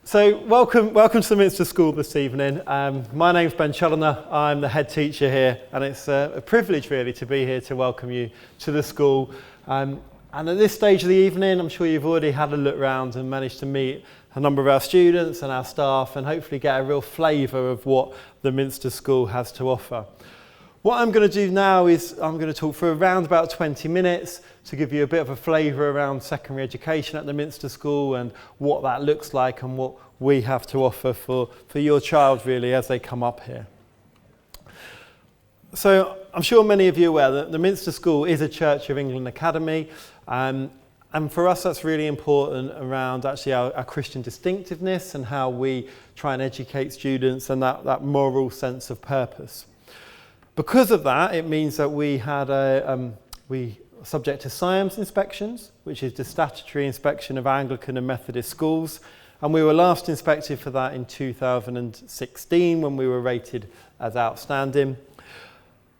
So welcome to the Minster School this evening. My name's Ben Chaloner. I'm the head teacher here, and it's a privilege really to be here to welcome you to the school. And at this stage of the evening, I'm sure you've already had a look around and managed to meet a number of our students and our staff and hopefully get a real flavour of what the Minster School has to offer. What I'm going to do now is I'm going to talk for around about 20 minutes to give you a bit of a flavour around secondary education at the Minster School and what that looks like and what we have to offer for your child really as they come up here. So I'm sure many of you are aware that the Minster School is a Church of England academy, and for us that's really important around actually our Christian distinctiveness and how we try and educate students and that moral sense of purpose. Because of that, it means that we had we are subject to SIAMS inspections, which is the statutory inspection of Anglican and Methodist schools, and we were last inspected for that in 2016 when we were rated as outstanding.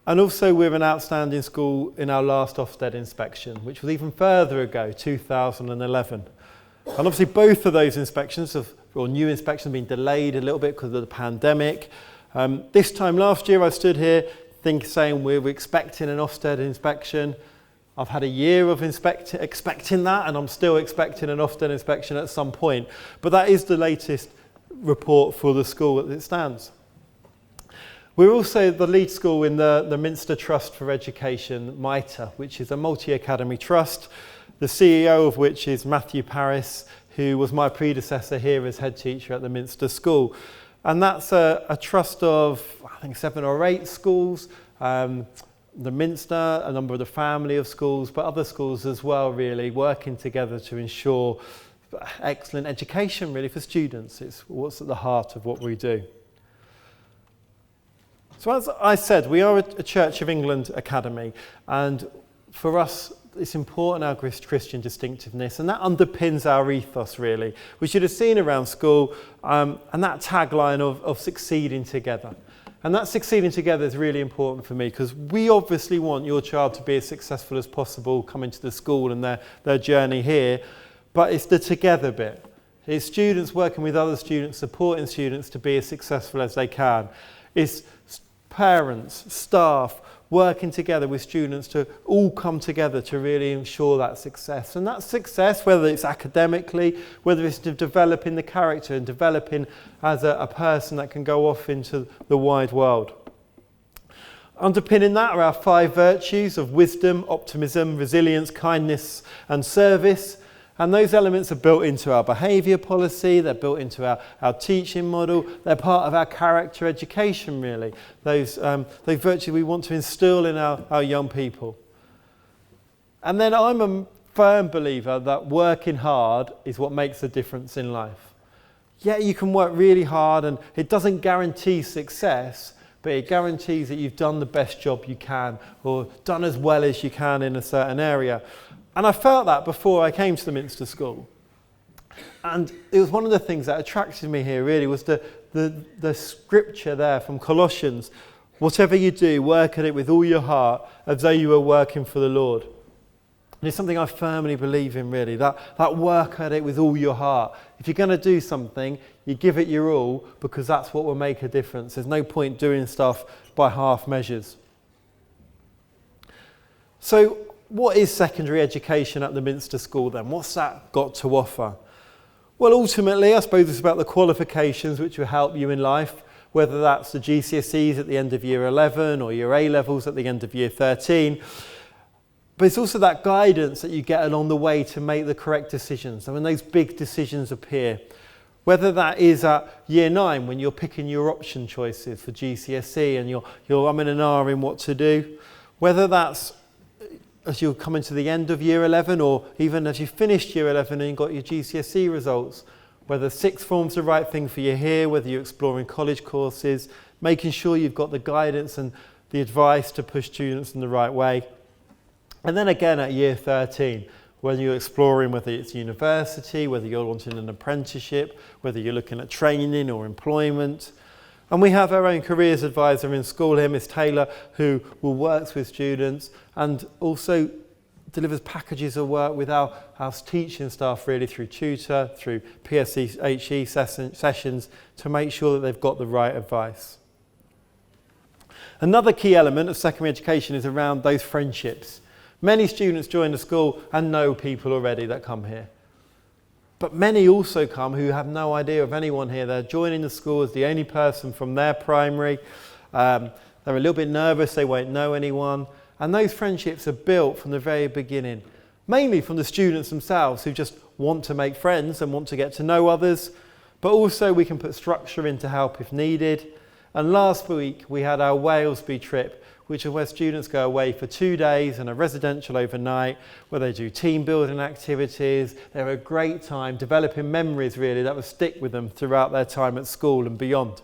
And also we're an outstanding school in our last Ofsted inspection, which was even further ago, 2011. And obviously both of those inspections, new inspections, have been delayed a little bit because of the pandemic. This time last year I stood here saying we were expecting an Ofsted inspection. I've had a year of expecting that, and I'm still expecting an Ofsted inspection at some point. But that is the latest report for the school as it stands. We're also the lead school in the Minster Trust for Education, MITRE, which is a multi-academy trust, the CEO of which is Matthew Parris, who was my predecessor here as head teacher at the Minster School. And that's a trust of, I think, 7 or 8 schools, the Minster, a number of the family of schools, but other schools as well, really, working together to ensure excellent education, really, for students. It's what's at the heart of what we do. So as I said, we are a Church of England academy, and for us, it's important, our Christian distinctiveness, and that underpins our ethos, really. We should have seen around school, and that tagline of succeeding together. And that succeeding together is really important for me, because we obviously want your child to be as successful as possible coming to the school and their journey here, but it's the together bit. It's students working with other students, supporting students to be as successful as they can. It's parents, staff, working together with students to all come together to really ensure that success. And that success, whether it's academically, whether it's developing the character and developing as a person that can go off into the wide world. Underpinning that are our 5 virtues of wisdom, optimism, resilience, kindness and service. And those elements are built into our behaviour policy, they're built into our teaching model, they're part of our character education, really. Those virtues we want to instill in our young people. And then I'm a firm believer that working hard is what makes a difference in life. Yeah, you can work really hard and it doesn't guarantee success, but it guarantees that you've done the best job you can or done as well as you can in a certain area. And I felt that before I came to the Minster School. And it was one of the things that attracted me here really was the scripture there from Colossians. Whatever you do, work at it with all your heart as though you were working for the Lord. And it's something I firmly believe in really, that work at it with all your heart. If you're going to do something, you give it your all because that's what will make a difference. There's no point doing stuff by half measures. So, what is secondary education at the Minster School then? What's that got to offer? Well, ultimately, I suppose it's about the qualifications which will help you in life, whether that's the GCSEs at the end of year 11 or your A-levels at the end of year 13. But it's also that guidance that you get along the way to make the correct decisions. And when those big decisions appear, whether that is at year 9 when you're picking your option choices for GCSE and you're umming and ahhing what to do, whether that's as you're coming to the end of year 11 or even as you finished year 11 and you've got your GCSE results, whether sixth form's the right thing for you here, whether you're exploring college courses, making sure you've got the guidance and the advice to push students in the right way. And then again at year 13, when you're exploring whether it's university, whether you're wanting an apprenticeship, whether you're looking at training or employment. And we have our own careers advisor in school here, Miss Taylor, who works with students and also delivers packages of work with our teaching staff really through tutor, through PSHE sessions to make sure that they've got the right advice. Another key element of secondary education is around those friendships. Many students join the school and know people already that come here. But many also come who have no idea of anyone here. They're joining the school as the only person from their primary. They're a little bit nervous, they won't know anyone. And those friendships are built from the very beginning, mainly from the students themselves who just want to make friends and want to get to know others. But also we can put structure in to help if needed. And last week we had our Walesby trip, which is where students go away for 2 days and a residential overnight, where they do team building activities. They have a great time developing memories really that will stick with them throughout their time at school and beyond.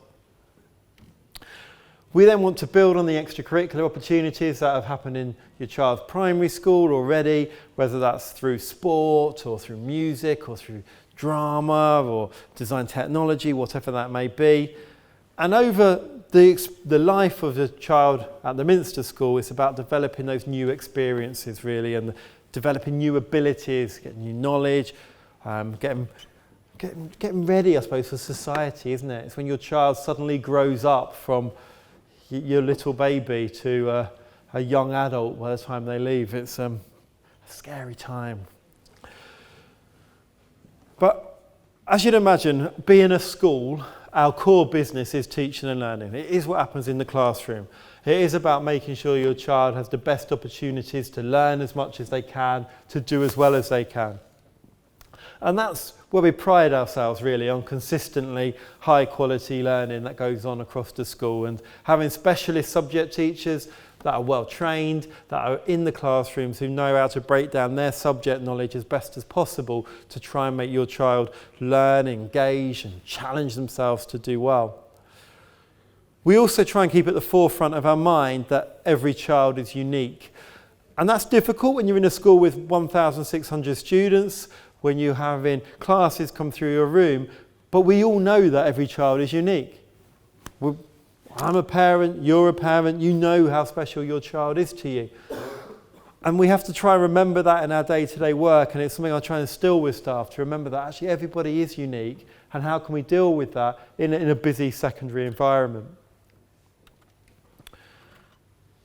We then want to build on the extracurricular opportunities that have happened in your child's primary school already, whether that's through sport or through music or through drama or design technology, whatever that may be. And over the life of the child at the Minster School, it's about developing those new experiences really, and developing new abilities, getting new knowledge, getting ready, I suppose, for society, isn't it? It's when your child suddenly grows up from your little baby to a young adult by the time they leave. It's a scary time. But as you'd imagine, being a school, our core business is teaching and learning. It is what happens in the classroom. It is about making sure your child has the best opportunities to learn as much as they can, to do as well as they can. And that's where we pride ourselves really on consistently high quality learning that goes on across the school, and having specialist subject teachers that are well trained, that are in the classrooms, who know how to break down their subject knowledge as best as possible to try and make your child learn, engage and challenge themselves to do well. We also try and keep at the forefront of our mind that every child is unique. And that's difficult when you're in a school with 1,600 students, when you're having classes come through your room, but we all know that every child is unique. I'm a parent, you're a parent, you know how special your child is to you. And we have to try and remember that in our day-to-day work, and it's something I try and instill with staff, to remember that actually everybody is unique, and how can we deal with that in a busy secondary environment.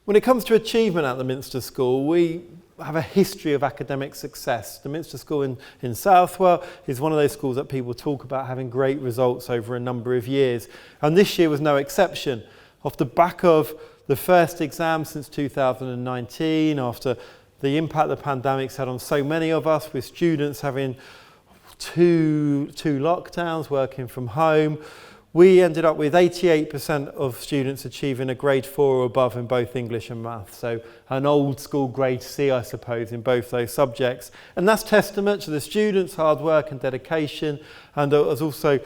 When it comes to achievement at the Minster School, we have a history of academic success. The Minster School in Southwell is one of those schools that people talk about having great results over a number of years. And this year was no exception. Off the back of the first exam since 2019, after the impact the pandemic's had on so many of us, with students having two lockdowns, working from home, we ended up with 88% of students achieving a grade 4 or above in both English and maths. So an old school grade C, I suppose, in both those subjects. And that's testament to the students' hard work and dedication. And I was also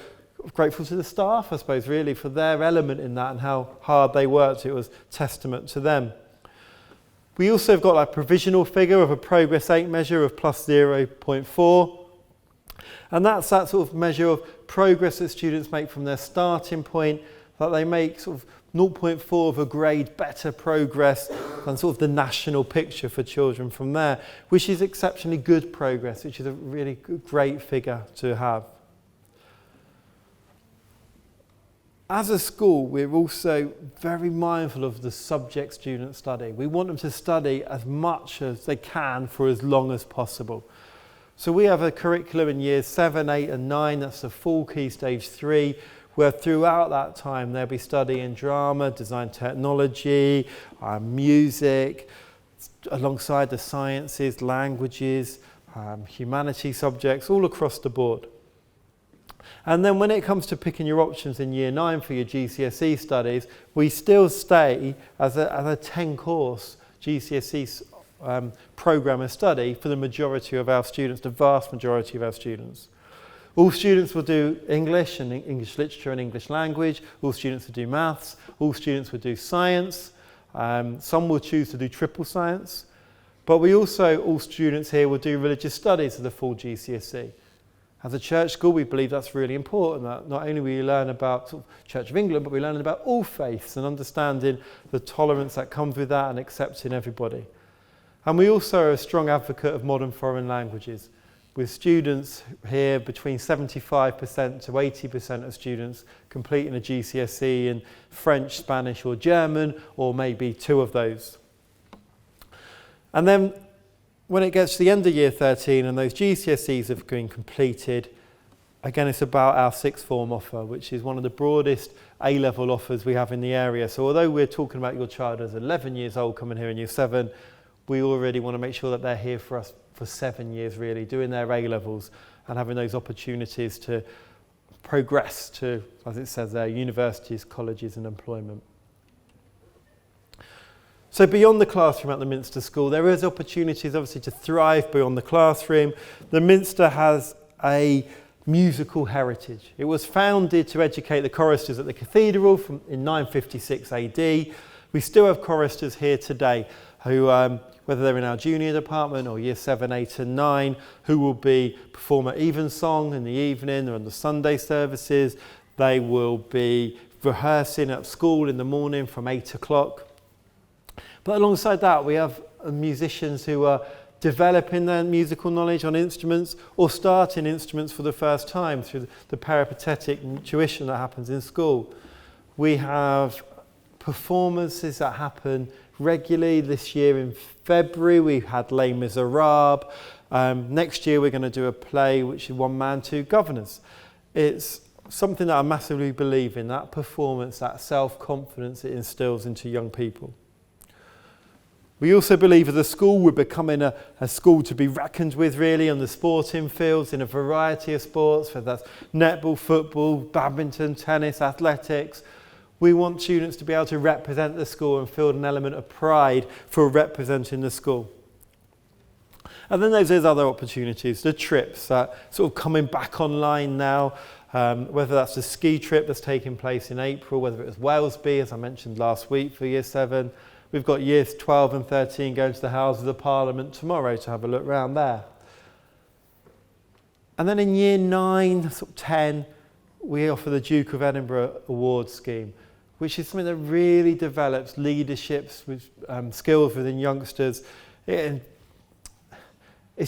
grateful to the staff, I suppose, really, for their element in that and how hard they worked. It was testament to them. We also have got a provisional figure of a Progress 8 measure of plus 0.4. And that's that sort of measure of progress that students make from their starting point, that they make sort of 0.4 of a grade better progress than sort of the national picture for children from there, which is exceptionally good progress, which is a really great figure to have. As a school, we're also very mindful of the subject students study. We want them to study as much as they can for as long as possible. So we have a curriculum in years 7, 8 and 9, that's the full Key Stage 3, where throughout that time they'll be studying drama, design technology, music, alongside the sciences, languages, humanities subjects, all across the board. And then when it comes to picking your options in year 9 for your GCSE studies, we still stay as a 10-course GCSE programme of study for the majority of our students, the vast majority of our students. All students will do English and English literature and English language. All students will do maths. All students will do science. Some will choose to do triple science. But we also, all students here will do religious studies of the full GCSE. As a church school, we believe that's really important, that not only we learn about sort of Church of England, but we learn about all faiths and understanding the tolerance that comes with that and accepting everybody. And we also are a strong advocate of modern foreign languages, with students here between 75% to 80% of students completing a GCSE in French, Spanish or German, or maybe two of those. And then when it gets to the end of year 13 and those GCSEs have been completed, again, it's about our sixth form offer, which is one of the broadest A-level offers we have in the area. So although we're talking about your child as 11 years old coming here in year 7, we already want to make sure that they're here for us for 7 years, really, doing their A-levels and having those opportunities to progress to, as it says there, universities, colleges and employment. So beyond the classroom at the Minster School, there is opportunities obviously to thrive beyond the classroom. The Minster has a musical heritage. It was founded to educate the choristers at the cathedral in 956 AD. We still have choristers here today who, whether they're in our junior department or year 7, 8 and 9, who will be perform at evensong in the evening or on the Sunday services. They will be rehearsing at school in the morning from 8 o'clock. But alongside that, we have musicians who are developing their musical knowledge on instruments or starting instruments for the first time through the peripatetic tuition that happens in school. We have performances that happen regularly. This year in February, we had Les Miserables. Next year, we're going to do a play which is One Man, Two Governors. It's something that I massively believe in, that performance, that self-confidence it instills into young people. We also believe as a school we're becoming a school to be reckoned with really on the sporting fields in a variety of sports, whether that's netball, football, badminton, tennis, athletics. We want students to be able to represent the school and feel an element of pride for representing the school. And then there's those other opportunities, the trips, sort of coming back online now, whether that's the ski trip that's taking place in April, whether it was Walesby, as I mentioned last week for year 7. We've got years 12 and 13 going to the Houses of Parliament tomorrow to have a look round there. And then in year 9, sort of 10, we offer the Duke of Edinburgh Award Scheme, which is something that really develops leadership skills within youngsters. It's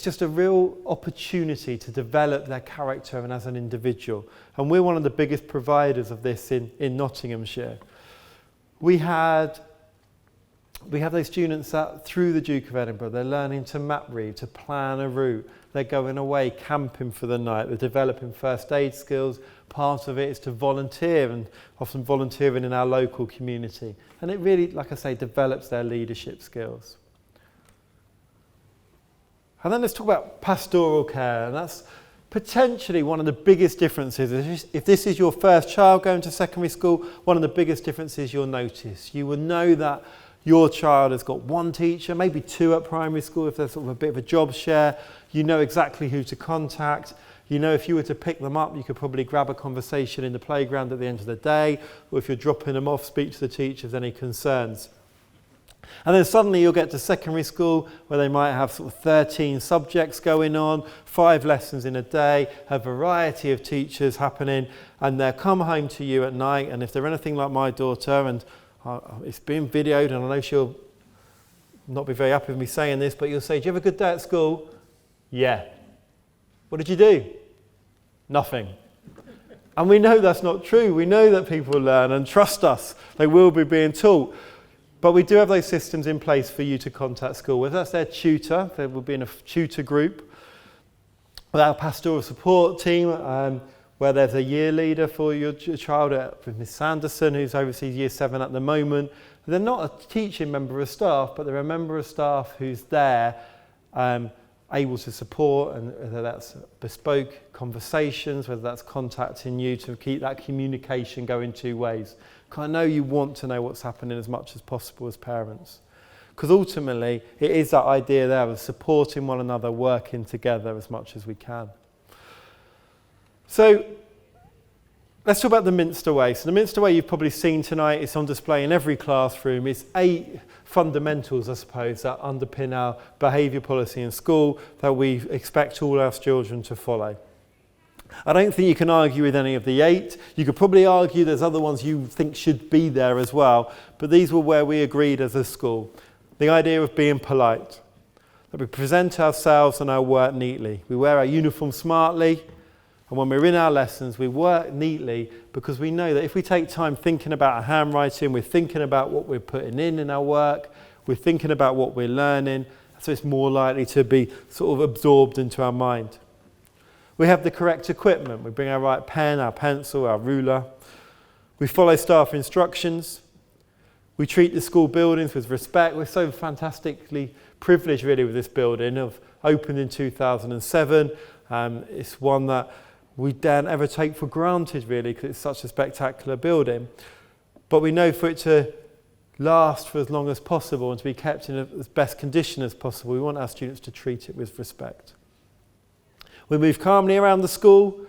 just a real opportunity to develop their character and as an individual. And we're one of the biggest providers of this in Nottinghamshire. We have those students that through the Duke of Edinburgh, they're learning to map read, to plan a route. They're going away camping for the night. They're developing first aid skills. Part of it is to volunteer, and often volunteering in our local community. And it really, like I say, develops their leadership skills. And then let's talk about pastoral care, and that's potentially one of the biggest differences. If this is your first child going to secondary school, one of the biggest differences you'll notice. You will know that your child has got one teacher, maybe two at primary school if there's sort of a bit of a job share. You know exactly who to contact. You know if you were to pick them up, you could probably grab a conversation in the playground at the end of the day, or if you're dropping them off, speak to the teacher if there's any concerns. And then suddenly you'll get to secondary school where they might have sort of 13 subjects going on, 5 lessons in a day, a variety of teachers happening, and they'll come home to you at night, and if they're anything like my daughter, and it's been videoed, and I know she'll not be very happy with me saying this, but you'll say, "Do you have a good day at school?" "Yeah." "What did you do?" "Nothing." And we know that's not true. We know that people learn, and trust us, they will be being taught. But we do have those systems in place for you to contact school, whether that's their tutor, they will be in a tutor group, with our pastoral support team, where there's a year leader for your child, with Miss Sanderson, who's oversees year 7 at the moment. They're not a teaching member of staff, but they're a member of staff who's there, able to support, and whether that's bespoke conversations, whether that's contacting you to keep that communication going 2 ways. Because I know you want to know what's happening as much as possible as parents. Because ultimately, it is that idea there of supporting one another, working together as much as we can. So let's talk about the Minster Way. So the Minster Way you've probably seen tonight, it's on display in every classroom. It's 8 fundamentals, I suppose, that underpin our behaviour policy in school that we expect all our children to follow. I don't think you can argue with any of the 8. You could probably argue there's other ones you think should be there as well, but these were where we agreed as a school. The idea of being polite, that we present ourselves and our work neatly. We wear our uniform smartly, and when we're in our lessons, we work neatly because we know that if we take time thinking about our handwriting, we're thinking about what we're putting in our work, we're thinking about what we're learning, so it's more likely to be sort of absorbed into our mind. We have the correct equipment. We bring our right pen, our pencil, our ruler. We follow staff instructions. We treat the school buildings with respect. We're so fantastically privileged really with this building. Opened in 2007. It's one that we don't ever take for granted really because it's such a spectacular building. But we know for it to last for as long as possible and to be kept in as best condition as possible, we want our students to treat it with respect. We move calmly around the school.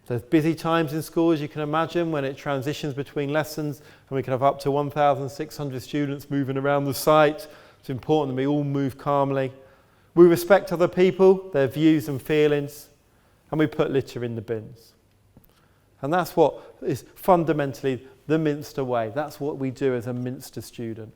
There's busy times in school, as you can imagine, when it transitions between lessons, and we can have up to 1,600 students moving around the site. It's important that we all move calmly. We respect other people, their views and feelings, and we put litter in the bins. And that's what is fundamentally the Minster way. That's what we do as a Minster student.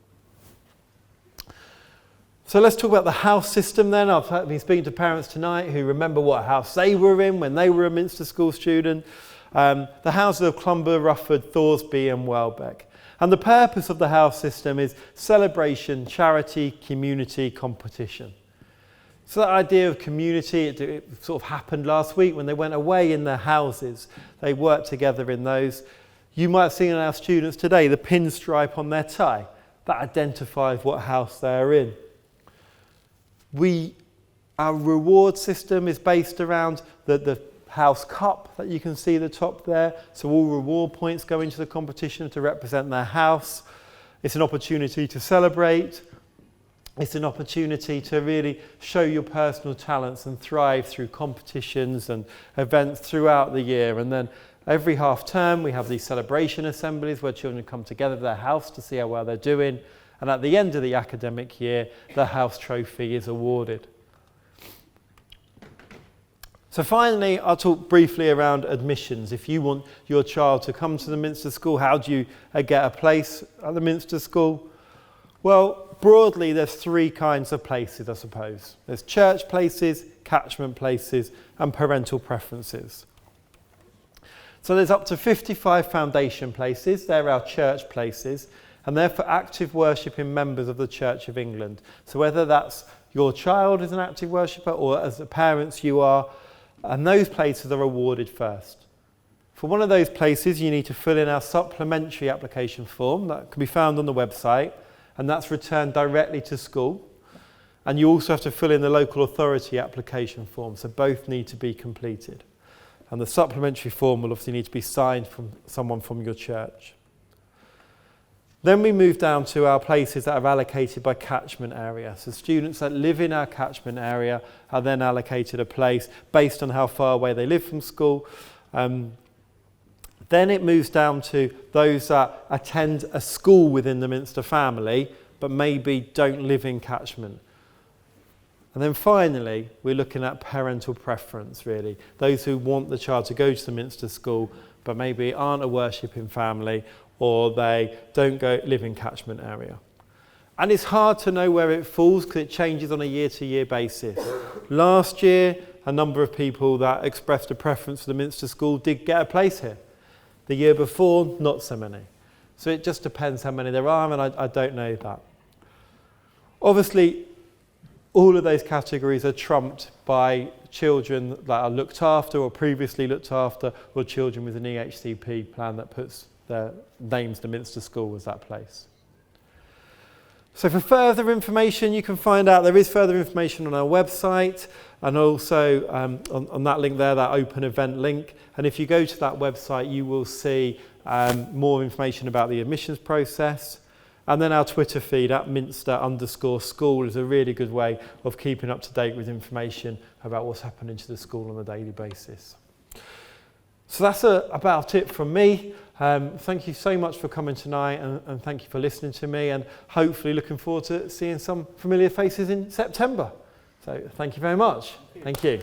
So let's talk about the house system then. I've been speaking to parents tonight who remember what house they were in when they were a Minster school student. The houses of Clumber, Rufford, Thoresby and Welbeck. And the purpose of the house system is celebration, charity, community, competition. So that idea of community, it sort of happened last week when they went away in their houses. They worked together in those. You might have seen in our students today the pinstripe on their tie. That identifies what house they're in. Our reward system is based around the house cup that you can see at the top there. So all reward points go into the competition to represent their house. It's an opportunity to celebrate. It's an opportunity to really show your personal talents and thrive through competitions and events throughout the year. And then every half term we have these celebration assemblies where children come together with their house to see how well they're doing. And at the end of the academic year, the house trophy is awarded. So finally, I'll talk briefly around admissions. If you want your child to come to the Minster School, how do you get a place at the Minster School? Well, broadly, there's three kinds of places, I suppose. There's church places, catchment places, and parental preferences. So there's up to 55 foundation places. They're our church places. And they're for active worshipping members of the Church of England. So whether that's your child is an active worshipper or as the parents you are, and those places are awarded first. For one of those places, you need to fill in our supplementary application form that can be found on the website, and that's returned directly to school. And you also have to fill in the local authority application form, so both need to be completed. And the supplementary form will obviously need to be signed from someone from your church. Then we move down to our places that are allocated by catchment area. So students that live in our catchment area are then allocated a place based on how far away they live from school. Then it moves down to those that attend a school within the Minster family, but maybe don't live in catchment. And then finally, we're looking at parental preference, really. Those who want the child to go to the Minster school, but maybe aren't a worshipping family, or they don't live in catchment area. And it's hard to know where it falls because it changes on a year-to-year basis. Last year, a number of people that expressed a preference for the Minster school did get a place here. The year before, not so many. So it just depends how many there are, and I don't know that. Obviously, all of those categories are trumped by children that are looked after or previously looked after, or children with an EHCP plan that puts their names the Minster School as that place. So for further information, you can find out, there is further information on our website and also on that link there, that open event link. And if you go to that website, you will see more information about the admissions process. And then our Twitter feed at Minster_school is a really good way of keeping up to date with information about what's happening to the school on a daily basis. So that's about it from me. Thank you so much for coming tonight and thank you for listening to me, and hopefully looking forward to seeing some familiar faces in September. So thank you very much. Thank you.